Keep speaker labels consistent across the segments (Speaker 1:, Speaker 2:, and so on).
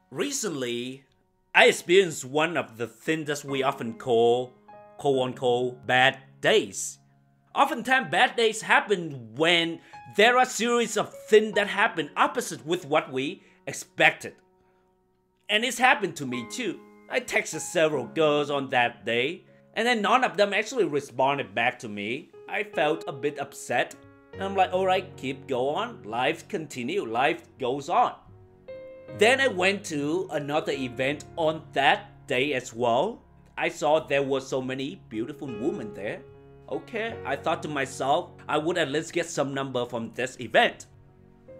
Speaker 1: Recently, I experienced one of the things that we often call quote unquote bad days. Oftentimes, bad days happen when there are series of things that happen opposite with what we expected. And it's happened to me too. I texted several girls on that day, and then none of them actually responded back to me. I felt a bit upset. And I'm like, alright, keep going, life continue, life goes on. Then I went to another event on that day as well. I saw there were so many beautiful women there. Okay, I thought to myself, I would at least get some number from this event.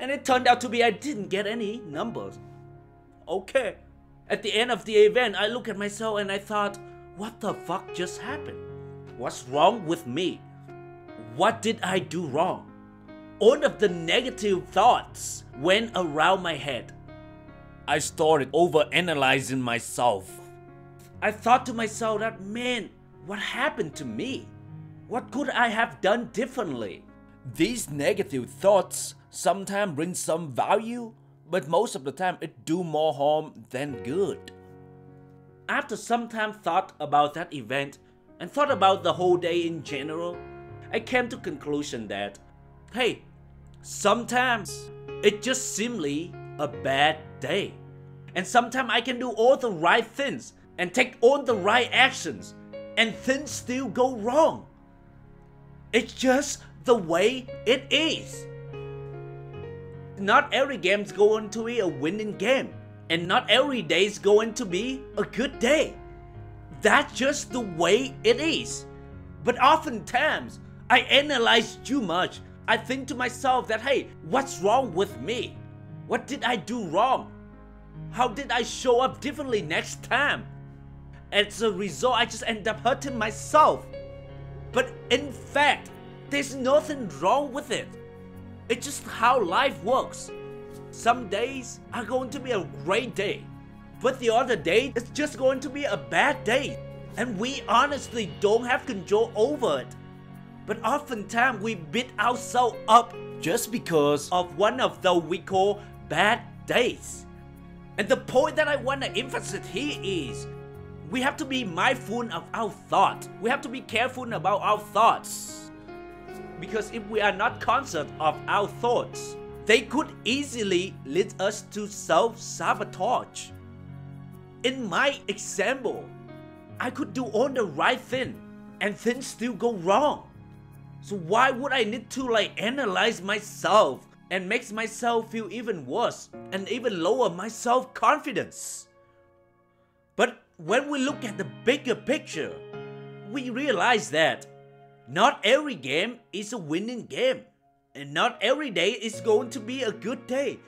Speaker 1: And it turned out to be I didn't get any numbers. Okay, at the end of the event, I looked at myself and I thought, what the fuck just happened? What's wrong with me? What did I do wrong? All of the negative thoughts went around my head. I started overanalyzing myself. I thought to myself that, man, what happened to me? What could I have done differently? These negative thoughts sometimes bring some value, but most of the time it do more harm than good. After some time thought about that event and thought about the whole day in general, I came to conclusion that, hey, sometimes it's just simply a bad day. And sometimes I can do all the right things and take all the right actions and things still go wrong. It's just the way it is. Not every game is going to be a winning game, and not every day is going to be a good day. That's just the way it is. But oftentimes, I analyze too much. I think to myself that, hey, what's wrong with me? What did I do wrong? How did I show up differently next time? As a result, I just end up hurting myself. But in fact, there's nothing wrong with it. It's just how life works. Some days are going to be a great day, but the other day it's just going to be a bad day. And we honestly don't have control over it. But oftentimes we beat ourselves up just because of one of those we call bad days. And the point that I want to emphasize here is, we have to be mindful of our thoughts. We have to be careful about our thoughts. Because if we are not conscious of our thoughts, they could easily lead us to self-sabotage. In my example, I could do all the right thing and things still go wrong. So why would I need to analyze myself and makes myself feel even worse and even lower my self-confidence? But when we look at the bigger picture, we realize that not every game is a winning game, and not every day is going to be a good day,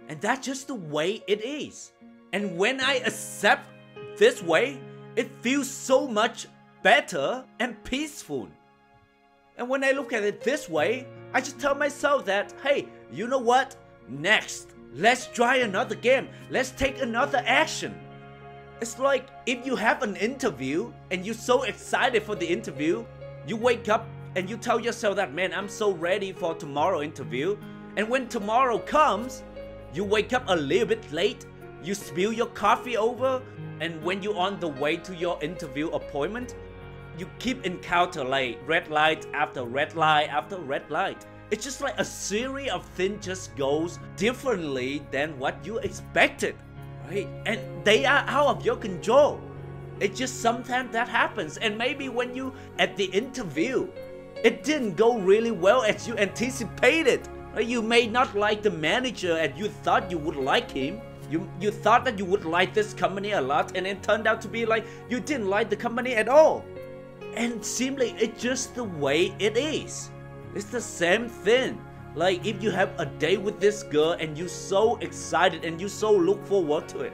Speaker 1: and that's just the way it is. And when I accept this way, it feels so much better and peaceful. And when I look at it this way, I just tell myself that, hey, you know what? Next, let's try another game. Let's take another action. It's like if you have an interview and you're so excited for the interview, you wake up and you tell yourself that, man, I'm so ready for tomorrow interview. And when tomorrow comes, you wake up a little bit late, you spill your coffee over, and when you're on the way to your interview appointment, you keep encounter red light after red light after red light. It's just like a series of things just goes differently than what you expected, right? And they are out of your control. It's just sometimes that happens. And maybe when you at the interview, it didn't go really well as you anticipated, right? You may not like the manager as you thought you would like him. You thought that you would like this company a lot, and it turned out to be like you didn't like the company at all. And simply, it's just the way it is. It's the same thing. Like if you have a date with this girl and you're so excited and you so look forward to it,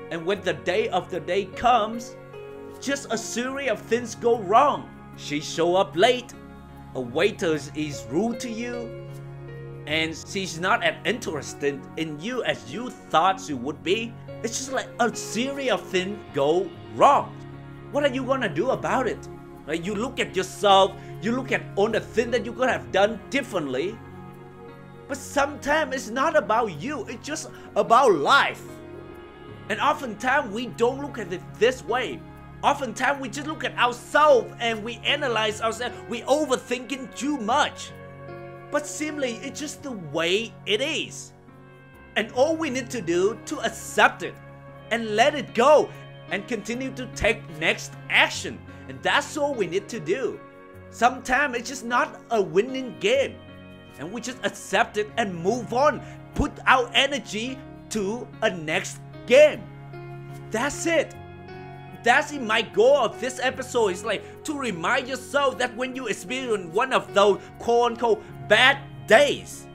Speaker 1: and when the day of the day comes, just a series of things go wrong. She show up late, a waiter is rude to you, and she's not as interested in you as you thought she would be. It's just like a series of things go wrong. What are you gonna do about it? Right? You look at yourself, you look at all the things that you could have done differently. But sometimes it's not about you, it's just about life. And oftentimes we don't look at it this way. Oftentimes we just look at ourselves and we analyze ourselves. We overthinking too much. But simply, it's just the way it is. And all we need to do to accept it and let it go and continue to take next action. And that's all we need to do. Sometimes it's just not a winning game. And we just accept it and move on. Put our energy to a next game. That's it. That's my goal of this episode. It's like to remind yourself that when you experience one of those quote-unquote bad days,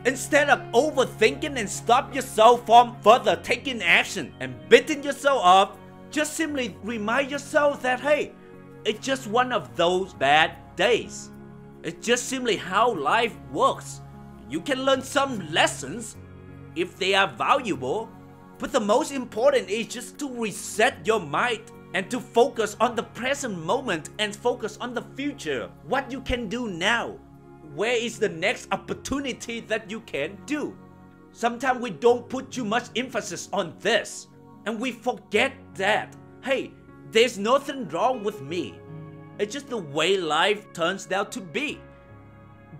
Speaker 1: instead of overthinking and stop yourself from further taking action and beating yourself up, just simply remind yourself that, hey, it's just one of those bad days. It's just simply how life works. You can learn some lessons if they are valuable, but the most important is just to reset your mind and to focus on the present moment and focus on the future. What you can do now. Where is the next opportunity that you can do? Sometimes we don't put too much emphasis on this and we forget that, hey, there's nothing wrong with me. It's just the way life turns out to be.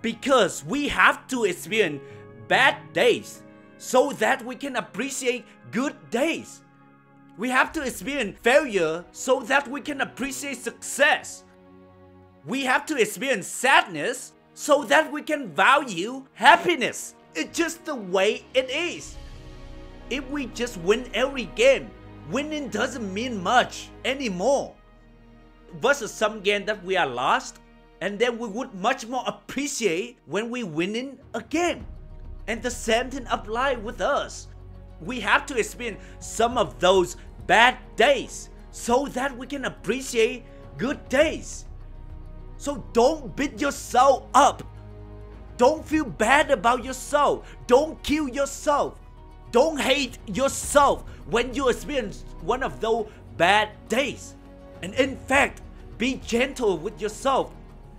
Speaker 1: Because we have to experience bad days so that we can appreciate good days. We have to experience failure so that we can appreciate success. We have to experience sadness so that we can value happiness. It's just the way it is. If we just win every game, winning doesn't mean much anymore. Versus some game that we are lost, and then we would much more appreciate when we winning a game. And the same thing applies with us. We have to experience some of those bad days so that we can appreciate good days. So don't beat yourself up. Don't feel bad about yourself. Don't kill yourself. Don't hate yourself when you experience one of those bad days. And in fact, be gentle with yourself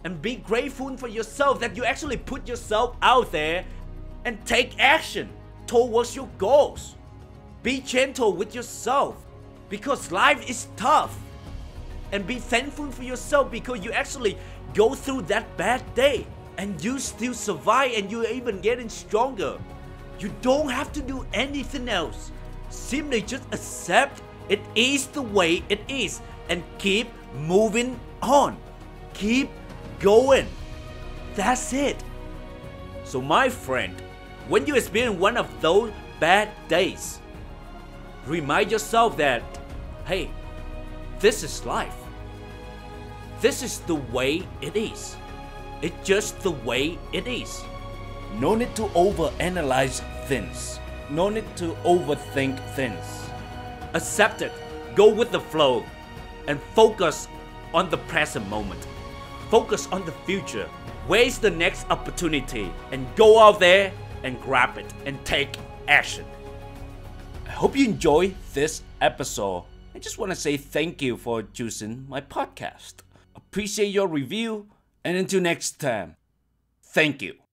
Speaker 1: and be grateful for yourself that you actually put yourself out there and take action towards your goals. Be gentle with yourself because life is tough. And be thankful for yourself because you actually go through that bad day and you still survive and you're even getting stronger. You don't have to do anything else. Simply just accept it is the way it is and keep moving on. Keep going. That's it. So my friend, when you experience one of those bad days, remind yourself that, hey, this is life. This is the way it is. It's just the way it is. No need to overanalyze things. No need to overthink things. Accept it. Go with the flow. And focus on the present moment. Focus on the future. Where is the next opportunity? And go out there and grab it and take action. I hope you enjoy this episode. I just want to say thank you for choosing my podcast. Appreciate your review, and until next time, thank you.